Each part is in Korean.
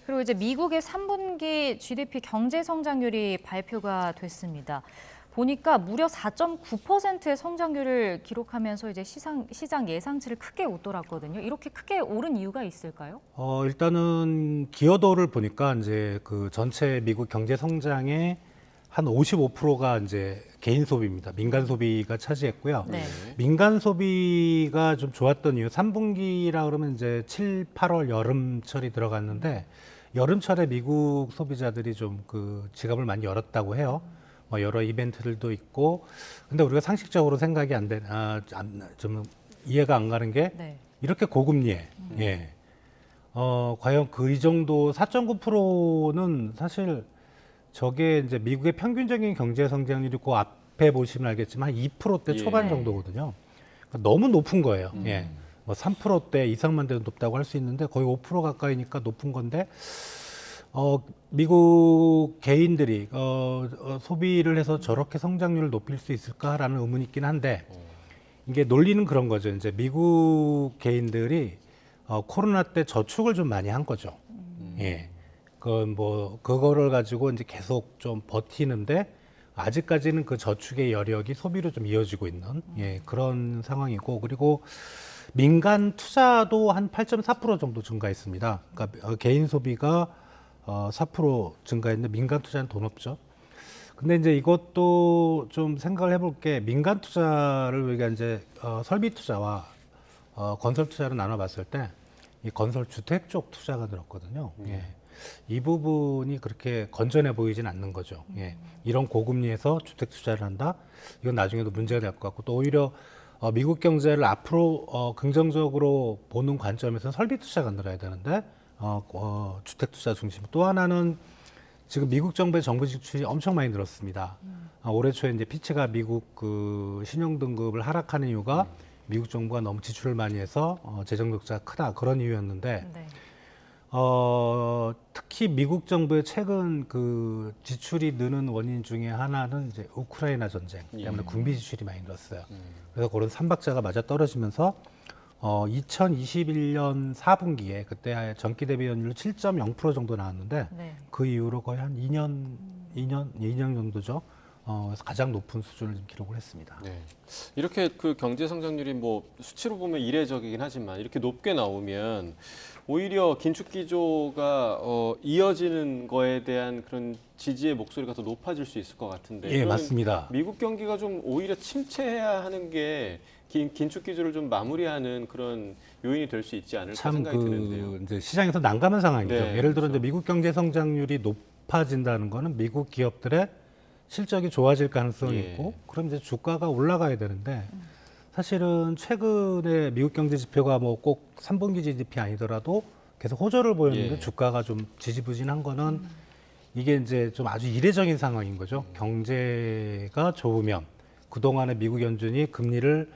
그리고 이제 미국의 3분기 GDP 경제 성장률이 발표가 됐습니다. 보니까 무려 4.9%의 성장률을 기록하면서 이제 시장 예상치를 크게 웃돌았거든요. 이렇게 크게 오른 이유가 있을까요? 일단은 기여도를 보니까 이제 그 전체 미국 경제 성장의 한 55%가 이제 개인 소비입니다. 민간 소비가 차지했고요. 네. 민간 소비가 좀 좋았던 이유, 3분기라 그러면 이제 7, 8월 여름철이 들어갔는데 여름철에 미국 소비자들이 좀 그 지갑을 많이 열었다고 해요. 뭐 여러 이벤트들도 있고, 근데 우리가 상식적으로 생각이 좀 이해가 안 가는 게 네. 이렇게 고금리에, 예. 과연 그 이 정도 4.9%는 사실 저게 이제 미국의 평균적인 경제 성장률이 그 앞에 보시면 알겠지만 한 2%대 초반 예. 정도거든요. 그러니까 너무 높은 거예요. 예. 뭐 3%대 이상만 돼도 높다고 할 수 있는데 거의 5% 가까이니까 높은 건데, 미국 개인들이 소비를 해서 저렇게 성장률을 높일 수 있을까라는 의문이 있긴 한데, 이게 논리는 그런 거죠. 이제 미국 개인들이 코로나 때 저축을 좀 많이 한 거죠. 예. 그거를 가지고 이제 계속 좀 버티는데 아직까지는 그 저축의 여력이 소비로 좀 이어지고 있는, 예, 그런 상황이고, 그리고 민간 투자도 한 8.4% 정도 증가했습니다. 그러니까 개인 소비가 4% 증가했는데 민간 투자는 돈 없죠. 근데 이제 이것도 좀 생각을 해볼 게, 민간 투자를 우리가 이제 설비 투자와 건설 투자로 나눠봤을 때 이 건설 주택 쪽 투자가 늘었거든요. 예. 이 부분이 그렇게 건전해 보이진 않는 거죠. 예. 이런 고금리에서 주택 투자를 한다? 이건 나중에도 문제가 될 것 같고, 또 오히려 미국 경제를 앞으로 긍정적으로 보는 관점에서 설비 투자가 늘어야 되는데 주택 투자 중심. 또 하나는 지금 미국 정부의 정부 지출이 엄청 많이 늘었습니다. 올해 초에 이제 피치가 미국 그 신용 등급을 하락하는 이유가 미국 정부가 너무 지출을 많이 해서 재정 적자가 크다, 그런 이유였는데, 네. 특히 미국 정부의 최근 그 지출이 느는 원인 중에 하나는 이제 우크라이나 전쟁 때문에 군비 지출이 많이 늘었어요. 그래서 그런 삼박자가 맞아 떨어지면서 2021년 4분기에 그때 전기 대비 연율 7.0% 정도 나왔는데, 네. 그 이후로 거의 한 2년 정도죠. 그래서 가장 높은 수준을 좀 기록을 했습니다. 네. 이렇게 그 경제 성장률이 뭐 수치로 보면 이례적이긴 하지만 이렇게 높게 나오면 오히려 긴축 기조가 이어지는 거에 대한 그런 지지의 목소리가 더 높아질 수 있을 것 같은데. 예, 맞습니다. 미국 경기가 좀 오히려 침체해야 하는 게 긴축 기조를 좀 마무리하는 그런 요인이 될 수 있지 않을까 생각이 드는데요. 이제 시장에서 난감한 상황이죠. 네, 예를 들어 그렇죠. 이제 미국 경제 성장률이 높아진다는 거는 미국 기업들의 실적이 좋아질 가능성이 예. 있고, 그럼 이제 주가가 올라가야 되는데, 사실은 최근에 미국 경제 지표가 뭐 꼭 3분기 GDP 아니더라도 계속 호조를 보였는데 예. 주가가 좀 지지부진한 거는 이게 이제 좀 아주 이례적인 상황인 거죠. 경제가 좋으면 그동안에 미국 연준이 금리를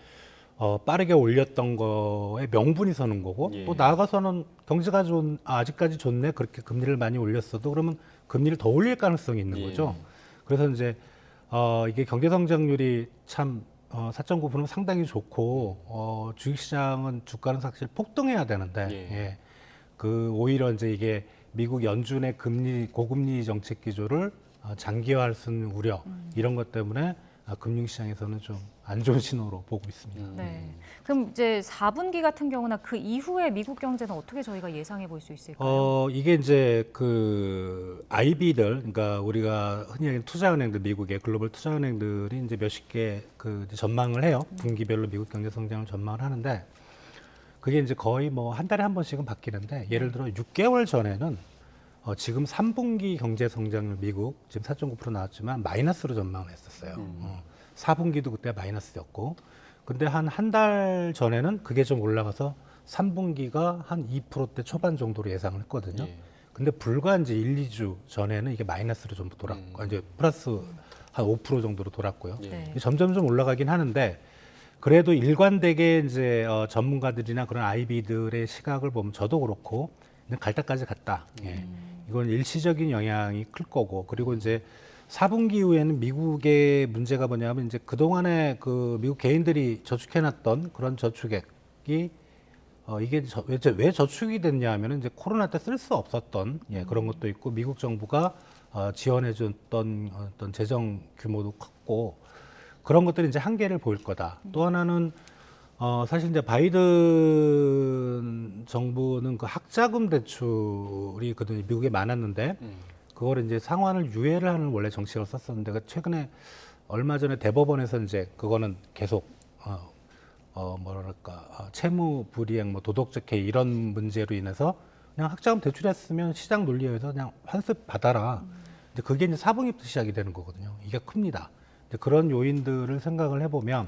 빠르게 올렸던 거에 명분이 서는 거고, 예. 또 나아가서는 경제가 아직까지 좋네, 그렇게 금리를 많이 올렸어도 그러면 금리를 더 올릴 가능성이 있는 예. 거죠. 그래서 이제 이게 경제 성장률이 참 4.9%는 상당히 좋고, 주식시장은 주가는 사실 폭등해야 되는데, 예. 예. 오히려 이제 이게 미국 연준의 고금리 정책 기조를 장기화할 수 있는 우려, 이런 것 때문에 금융시장에서는 좀 안 좋은 신호로 보고 있습니다. 네. 그럼 이제 4분기 같은 경우나 그 이후에 미국 경제는 어떻게 저희가 예상해 볼 수 있을까요? 이게 이제 그 IB들, 그러니까 우리가 흔히 얘기하는 투자은행들, 미국의 글로벌 투자은행들이 이제 몇십 개 그 전망을 해요. 분기별로 미국 경제 성장을 전망을 하는데, 그게 이제 거의 뭐 한 달에 한 번씩은 바뀌는데, 예를 들어 6개월 전에는 지금 3분기 경제 성장률 미국 지금 4.9% 나왔지만 마이너스로 전망을 했었어요. 4분기도 그때 마이너스였고, 근데 한 달 전에는 그게 좀 올라가서 3분기가 한 2%대 초반 정도로 예상을 했거든요. 예. 근데 불과 이제 1, 2주 전에는 이게 마이너스로 전부 돌았고, 이제 플러스 한 5% 정도로 돌았고요. 예. 네. 점점 좀 올라가긴 하는데, 그래도 일관되게 이제 전문가들이나 그런 IB들의 시각을 보면 저도 그렇고 그냥 갈 때까지 갔다. 예. 이건 일시적인 영향이 클 거고, 그리고 이제 4분기 이후에는 미국의 문제가 뭐냐면 이제 그동안에 그 미국 개인들이 저축해놨던 그런 저축액이 이게 왜 저축이 됐냐 하면은 이제 코로나 때 쓸 수 없었던 그런 것도 있고 미국 정부가 지원해 줬던 어떤 재정 규모도 컸고 그런 것들이 이제 한계를 보일 거다. 또 하나는 사실 이제 바이든 정부는 그 학자금 대출이 그동안 미국에 많았는데 그거를 이제 상환을 유예를 하는 원래 정책을 썼었는데 최근에 얼마 전에 대법원에서 이제 그거는 계속 뭐랄까 채무 불이행, 뭐 도덕적 해이 이런 문제로 인해서 그냥 학자금 대출했으면 시장 논리에 의해서 그냥 환습 받아라. 이제 그게 이제 4분기부터 시작이 되는 거거든요. 이게 큽니다. 이제 그런 요인들을 생각을 해보면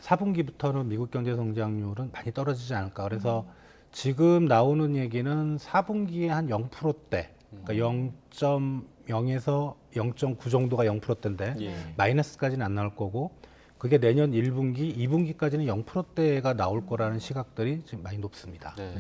4분기부터는 미국 경제 성장률은 많이 떨어지지 않을까. 그래서 지금 나오는 얘기는 4분기에 한 0%대, 그러니까 0.0에서 0.9 정도가 0%대인데 예. 마이너스까지는 안 나올 거고 그게 내년 1분기, 2분기까지는 0%대가 나올 거라는 시각들이 지금 많이 높습니다. 네.